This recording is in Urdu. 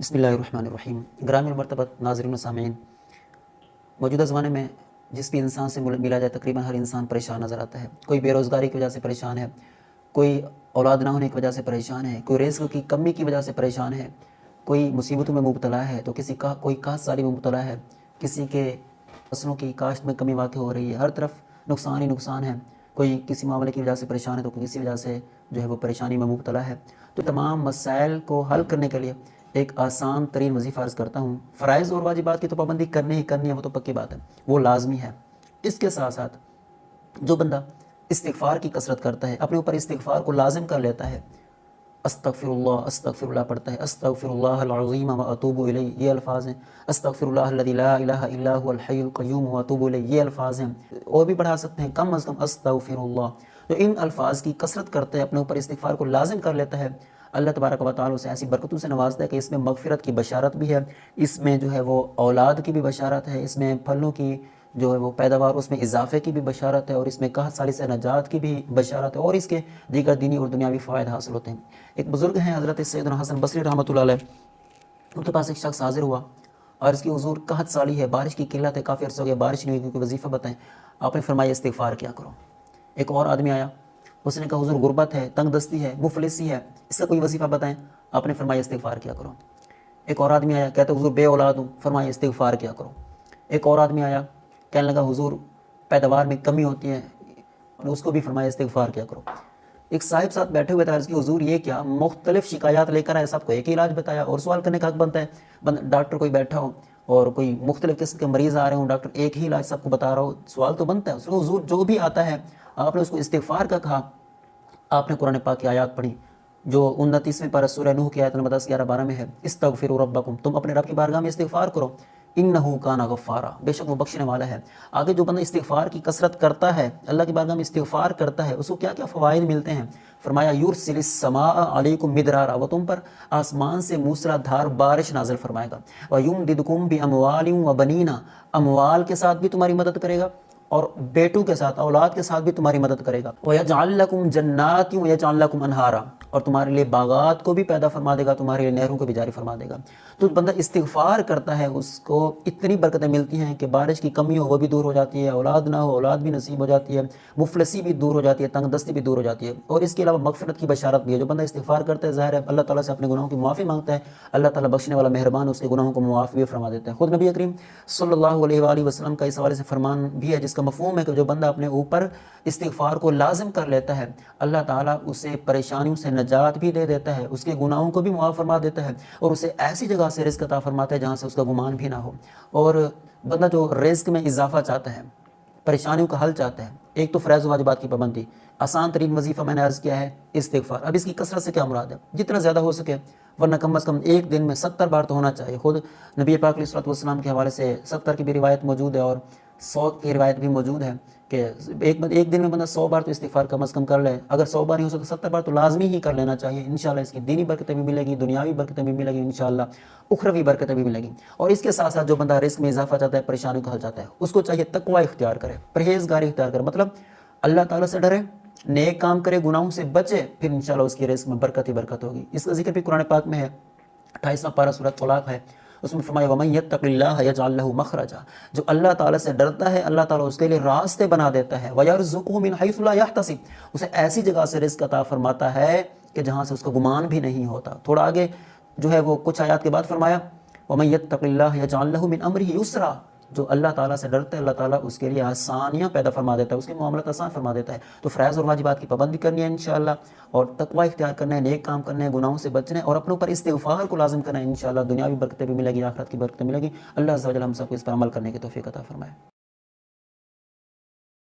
بسم اللہ الرحمن الرحیم۔ گرامی المرتبت ناظرین و سامعین، موجودہ زمانے میں جس بھی انسان سے ملا جائے تقریباً ہر انسان پریشان نظر آتا ہے۔ کوئی بے روزگاری کی وجہ سے پریشان ہے، کوئی اولاد نہ ہونے کی وجہ سے پریشان ہے، کوئی رزق کی کمی کی وجہ سے پریشان ہے، کوئی مصیبتوں میں مبتلا ہے تو کوئی کاشت سالی میں مبتلا ہے، کسی کے فصلوں کی کاشت میں کمی واقع ہو رہی ہے، ہر طرف نقصان ہی نقصان ہے۔ کوئی کسی معاملے کی وجہ سے پریشان ہے تو کسی وجہ سے وہ پریشانی میں مبتلا ہے۔ تو تمام مسائل کو حل کرنے کے لیے ایک آسان ترین وظیفہ عرض کرتا ہوں۔ فرائض اور واجبات کی تو پابندی کرنی ہی کرنی ہے، وہ تو پکی بات ہے، وہ لازمی ہے۔ اس کے ساتھ ساتھ جو بندہ استغفار کی کثرت کرتا ہے، اپنے اوپر استغفار کو لازم کر لیتا ہے، استغفر اللہ پڑھتا ہے، استغفر اللہ العظیم و اتوب الیہ، یہ الفاظ ہیں۔ استغفر اللہ الذی لا الہ الا هو الحی القیوم و اتوب الیہ، یہ الفاظ ہیں۔ اور بھی بڑھا سکتے ہیں، کم از کم استغفر اللہ۔ جو ان الفاظ کی کثرت کرتا ہے، اپنے اوپر استغفار کو لازم کر لیتا ہے، اللہ تبارک و تعالیٰ اسے ایسی برکتوں سے نوازتا ہے کہ اس میں مغفرت کی بشارت بھی ہے، اس میں وہ اولاد کی بھی بشارت ہے، اس میں پھلوں کی وہ پیداوار اس میں اضافے کی بھی بشارت ہے، اور اس میں قحط سالی سے نجات کی بھی بشارت ہے، اور اس کے دیگر دینی اور دنیاوی فوائد حاصل ہوتے ہیں۔ ایک بزرگ ہیں حضرت سیدنا حسن بصری رحمۃ اللہ علیہ، ان کے پاس ایک شخص حاضر ہوا اور اس کی حضور قحط سالی ہے، بارش کی قلت ہے، کافی عرصہ ہو گیا بارش نہیں ہوئی، کیونکہ وظیفہ بتائیں۔ آپ نے فرمایا استغفار کیا کرو۔ ایک اور آدمی آیا، اس نے کہا حضور غربت ہے، تنگ دستی ہے، مفلسی ہے، اس کا کوئی وظیفہ بتائیں۔ آپ نے فرمایا استغفار کیا کرو۔ ایک اور آدمی آیا، کہتا حضور بے اولاد ہوں، فرمایا استغفار کیا کرو۔ ایک اور آدمی آیا، کہنے لگا حضور پیداوار میں کمی ہوتی ہے، اس کو بھی فرمایا استغفار کیا کرو۔ ایک صاحب ساتھ بیٹھے ہوئے تھے، عرض کی حضور یہ کیا؟ مختلف شکایات لے کر آئے، سب کو ایک ہی علاج بتایا، اور سوال کرنے کا حق بنتا ہے۔ ڈاکٹر کوئی بیٹھا ہو اور کوئی مختلف قسم کے مریض آ رہے ہوں، ڈاکٹر ایک ہی علاج سب کو بتا رہا ہو، سوال تو بنتا ہے۔ اس کو حضور جو بھی آتا ہے آپ نے اس کو استغفار کا کہا۔ آپ نے قرآن پاک کی آیات پڑھی جو 29ویں پارہ سورہ نوح کی آیت نمبر 10، 11، 12 میں ہے، استغفروا ربکم، تم اپنے رب کی بارگاہ میں استغفار کرو، انہ کان غفارا، بے شک وہ بخشنے والا ہے۔ آگے جو بندہ استغفار کی کثرت کرتا ہے، اللہ کی بارگاہ میں استغفار کرتا ہے، اس کو کیا کیا فوائد ملتے ہیں؟ فرمایا یرسل السماء علیکم مدرارا، وہ تم پر آسمان سے موسلا دھار بارش نازل فرمائے گا، ویمددکم باموال وبنین، اموال کے ساتھ بھی تمہاری مدد کرے گا اور بیٹوں کے ساتھ، اولاد کے ساتھ بھی تمہاری مدد کرے گا، وَيَجْعَلْ لَكُمْ جَنَّاتٍ وَيَجْعَلْ لَكُمْ أَنْهَارًا، اور تمہارے لیے باغات کو بھی پیدا فرما دے گا، تمہارے لیے نہروں کو بھی جاری فرما دے گا۔ تو بندہ استغفار کرتا ہے، اس کو اتنی برکتیں ملتی ہیں کہ بارش کی کمی ہو وہ بھی دور ہو جاتی ہے، اولاد نہ ہو اولاد بھی نصیب ہو جاتی ہے، مفلسی بھی دور ہو جاتی ہے، تنگ دستی بھی دور ہو جاتی ہے، اور اس کے علاوہ مغفرت کی بشارت بھی ہے۔ جو بندہ استغفار کرتا ہے، ظاہر ہے اللہ تعالیٰ سے اپنے گناہوں کی معافی مانگتا ہے، اللہ تعالیٰ بخشنے والا مہربان، اس کے گناہوں کو معاف بھی فرما دیتا ہے۔ خود نبی کریم صلی اللہ علیہ وآلہ وسلم کا اس حوالے سے فرمان بھی ہے، جس کا مفہوم ہے کہ جو بندہ اپنے اوپر استغفار کو لازم کر لیتا ہے، اللہ تعالیٰ اسے پریشانیوں سے نجات بھی دے دیتا ہے، اس کے گناہوں کو بھی معاف فرما دیتا ہے، اور اسے ایسی جگہ سے رزق عطا فرماتا ہے جہاں سے اس کا گمان بھی نہ ہو۔ اور بندہ جو رزق میں اضافہ چاہتا ہے، پریشانیوں کا حل چاہتا ہے، ایک تو فرائض و واجبات کی پابندی، آسان ترین وظیفہ میں نے عرض کیا ہے استغفار۔ اب اس کی کثرت سے کیا مراد ہے؟ جتنا زیادہ ہو سکے، ورنہ کم از کم ایک دن میں 70 بار تو ہونا چاہیے۔ خود نبی پاک علیہ الصلوۃ والسلام کے حوالے سے 70 کی بھی روایت موجود ہے، اور 100 کی روایت بھی موجود ہے کہ ایک دن میں بندہ 100 بار تو استغفار کم از کم کر لے۔ اگر 100 بار نہیں ہو سکتا 70 بار تو لازمی ہی کر لینا چاہیے، انشاءاللہ اس کی دینی برکتیں بھی ملے گی، دنیاوی برکتیں بھی ملے گی، انشاءاللہ اخروی برکتیں بھی ملے گی۔ اور اس کے ساتھ ساتھ جو بندہ رزق میں اضافہ چاہتا ہے، پریشانیوں کا حل چاہتا ہے، اس کو چاہیے تقوی اختیار کرے، پرہیزگاری اختیار کرے، مطلب اللہ تعالیٰ سے ڈرے، نیک کام کرے، گناہوں سے بچے، پھر انشاءاللہ اس کی رزق میں برکت ہی برکت ہوگی۔ اس کا ذکر بھی قرآن پاک میں ہے، 28واں پارہ سورۃ طلاق ہے، اس میں فرمایا وَمَن يَتَّقِ اللَّهَ يَجْعَلْ لَهُ مَخْرَجًا، جو اللہ تعالیٰ سے ڈرتا ہے اللہ تعالیٰ اس کے لیے راستے بنا دیتا ہے، وَيَرْزُقْهُ مِنْ حَيْثُ لَا يَحْتَسِبْ، اسے ایسی جگہ سے رزق عطا فرماتا ہے کہ جہاں سے اس کا گمان بھی نہیں ہوتا۔ تھوڑا آگے وہ کچھ آیات کے بعد فرمایا وَمَن يَتَّقِ اللَّهَ يَجْعَلْ لَهُ مِنْ أَمْرِهِ يُسْرًا، جو اللہ تعالیٰ سے ڈرتا ہے اللہ تعالیٰ اس کے لیے آسانیاں پیدا فرما دیتا ہے، اس کے معاملات آسان فرما دیتا ہے۔ تو فرائض اور واجبات کی پابندی کرنی ہے انشاءاللہ، اور تقوی اختیار کرنا ہے، نیک کام کرنا ہے، گناہوں سے بچنا ہے، اور اپنے اوپر استغفار کو لازم کرنا ہے، انشاءاللہ دنیاوی برکتیں بھی ملے گی، آخرت کی برکتیں ملے گی۔ اللہ عز و جل ہم سب کو اس پر عمل کرنے کی توفیق عطا فرمائے۔